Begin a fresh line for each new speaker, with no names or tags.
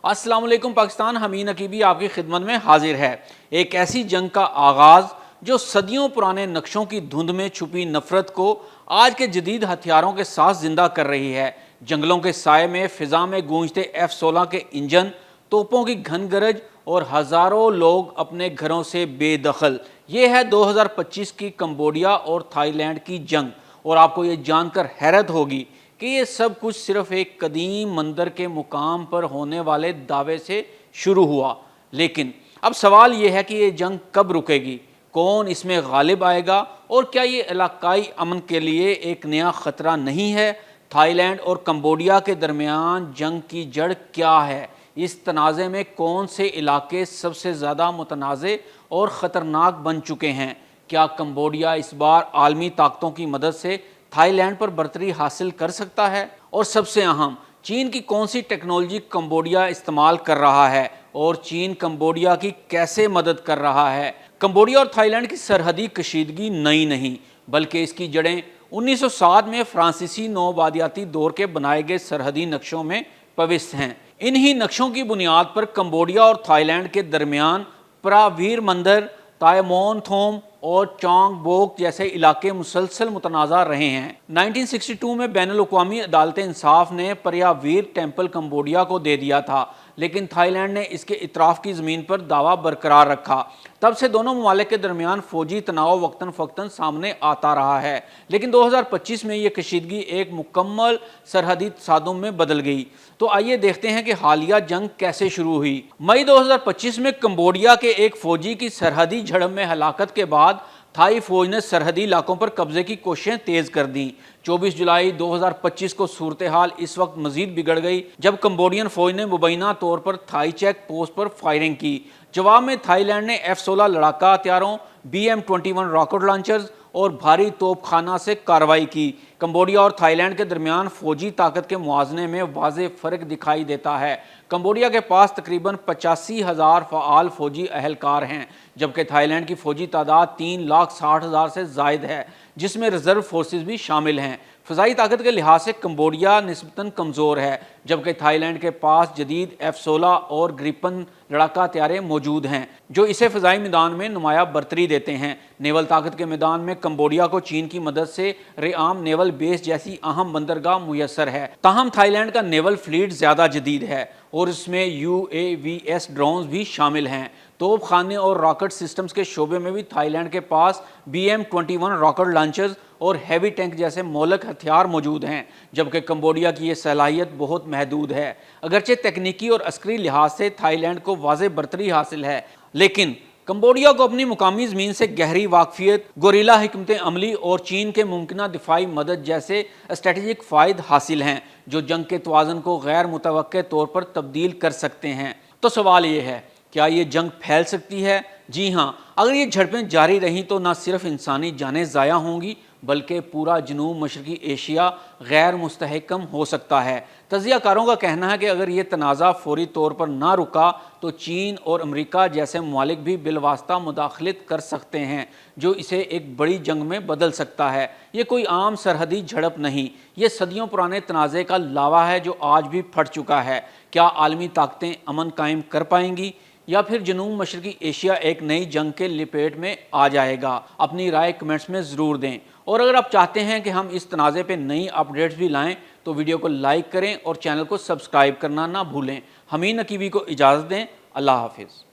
अस्सलाम वालेकुम पाकिस्तान। हमीन अकीबी आपकी खिदमत में हाजिर है। एक ऐसी जंग का आगाज़ जो सदियों पुराने नक्शों की धुंध में छुपी नफरत को आज के जदीद हथियारों के साथ जिंदा कर रही है। जंगलों के साए में फिजा में गूंजते F-16 के इंजन, तोपों की घन गरज और हज़ारों लोग अपने घरों से बेदखल। ये है 2025 की कंबोडिया और थाईलैंड की जंग। और आपको ये जानकर हैरत होगी कि ये सब कुछ सिर्फ एक कदीम मंदिर के मुकाम पर होने वाले दावे से शुरू हुआ। लेकिन अब सवाल ये है कि ये जंग कब रुकेगी, कौन इसमें गालिब आएगा और क्या ये इलाकाई अमन के लिए एक नया ख़तरा नहीं है। थाईलैंड और कंबोडिया के दरमियान जंग की जड़ क्या है, इस तनाज़े में कौन से इलाके सबसे ज़्यादा मुतनाज़े और ख़तरनाक बन चुके हैं। क्या कंबोडिया इस बार आलमी ताकतों की मदद से थाईलैंड पर बर्तरी हासिल कर सकता है। और सबसे अहम, चीन की कौन सी टेक्नोलॉजी कंबोडिया इस्तेमाल कर रहा है और चीन कंबोडिया की कैसे मदद कर रहा है। कंबोडिया और थाईलैंड की सरहदी कशीदगी नई नहीं बल्कि इसकी जड़ें 1907 में फ्रांसीसी नौबादियाती दौर के बनाए गए सरहदी नक्शों में पविष्ट हैं। इन्हीं नक्शों की बुनियाद पर कंबोडिया और थाईलैंड के दरमियान प्रावीर मंदिर, तायमोन थोम और चोंग बोक जैसे इलाके मुसलसल मुतनाज़ा रहे हैं। 1962 में बैनुल-अक़वामी अदालत इंसाफ ने पर्यावीर टेम्पल कंबोडिया को दे दिया था, लेकिन थाईलैंड ने इसके इतराफ़ की ज़मीन पर दावा बरकरार रखा। तब से दोनों ममालिक के दरमियान फ़ौजी तनाव वक्तन फ़क्तन सामने आता रहा है, लेकिन 2025 में ये कशीदगी एक मुकम्मल सरहदी तसादुम में बदल गई। तो आइए देखते हैं कि हालिया जंग कैसे शुरू हुई। मई 2025 में कंबोडिया के एक फ़ौजी की सरहदी झड़प में हलाकत के बाद थाई फौज ने सरहदी इलाकों पर कब्जे की कोशिशें तेज कर दी। 24 जुलाई 2025 को सूरत हाल इस वक्त मजीद बिगड़ गई जब कंबोडियन फौज ने मुबैना तौर पर थाई चेक पोस्ट पर फायरिंग की। जवाब में थाईलैंड ने F-16 लड़ाका हथियारों, BM-21 रॉकेट लॉन्चर्स और भारी तोपखाना से कार्रवाई की। कंबोडिया और थाईलैंड के दरमियान फौजी ताकत के मुआवजे में वाज़ेह फ़र्क दिखाई देता है। कंबोडिया के पास तकरीबन 85,000 फ़आल फौजी अहलकार हैं, जबकि थाईलैंड की फौजी तादाद 3,60,000 से ज़ायद है, जिसमें रिजर्व फोर्सेस भी शामिल हैं। फ़िज़ाई ताकत के लिहाज से कंबोडिया निस्बतन कमज़ोर है, जबकि थाईलैंड के पास जदीद F-16 और ग्रिपन लड़ाका हथियारें मौजूद हैं जो इसे फ़िज़ाई मैदान में नुमाया बर्तरी देते हैं। नेवल ताकत के मैदान में कंबोडिया को चीन की मदद से रेआम नेवल बेस जैसी अहम बंदरगाह मुयसर है। ताहम थाईलैंड का नेवल फ्लीट ज़्यादा जदीद है और इसमें UAVs ड्रोन्स भी शामिल हैं। तोप खाने और रॉकेट सिस्टम्स के शोबे में भी थाईलैंड के पास BM-21 रॉकेट लॉन्चर्स और हैवी टैंक जैसे मौलिक हथियार मौजूद हैं, जबकि कंबोडिया की ये सलाहियत बहुत महदूद है। अगरचे तकनीकी और अस्करी लिहाज से थाईलैंड को वाज़ेह बर्तरी हासिल है, लेकिन कंबोडिया को अपनी मुकामी ज़मीन से गहरी वाकफियत, गोरिल्ला हिकमत अमली और चीन के मुमकिन दिफाई मदद जैसे स्ट्रेटेजिक फ़ायद हासिल हैं जो जंग के तवाज़ुन को गैर मुतवक्के तौर पर तब्दील कर सकते हैं। तो सवाल ये है, क्या ये जंग फैल सकती है? जी हाँ, अगर ये झड़पें जारी रहीं तो न सिर्फ इंसानी जानें ज़ाया होंगी बल्कि पूरा जनूब मशरकी एशिया गैर मुस्तहकम हो सकता है। तजियाकारों का कहना है कि अगर ये तनाज़ा फौरी तौर पर ना रुका तो चीन और अमेरिका जैसे ममालिक भी बिलवास्ता मुदाखलत कर सकते हैं, जो इसे एक बड़ी जंग में बदल सकता है। ये कोई आम सरहदी झड़प नहीं, ये सदियों पुराने तनाज़े का लावा है जो आज भी फट चुका है। क्या आलमी ताकतें अमन कायम कर पाएंगी या फिर जनूब मशरकी एशिया एक नई जंग के लिपेट में आ जाएगा? अपनी राय कमेंट्स में ज़रूर दें। और अगर आप चाहते हैं कि हम इस तनाज़े पे नई अपडेट्स भी लाएं तो वीडियो को लाइक करें और चैनल को सब्सक्राइब करना ना भूलें। हमीन अकीबी को इजाज़त दें। अल्लाह हाफिज़।